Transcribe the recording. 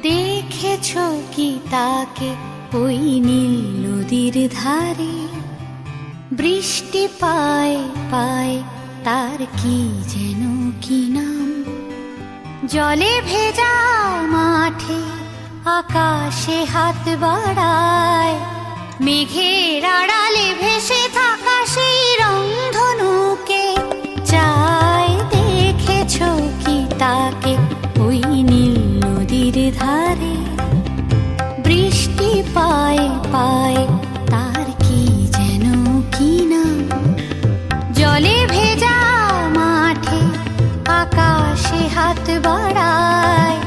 দেখেছ কি তাকে ওই নীল নদীর ধারে? বৃষ্টি পায় পায় তার কি যেন কি নাম। জলে ভেজা মাঠে আকাশে হাত বাড়ায়, মেঘের আড়ালে ভেসে থাকা সেই রংধনুকে চায়। দেখেছ কি তাকে ওই নীল নদীর ধারে? বৃষ্টি পায় পায় তার কি যেন কি নাম। জলে ভেজা মাঠে আকাশে হাত বাড়ায়,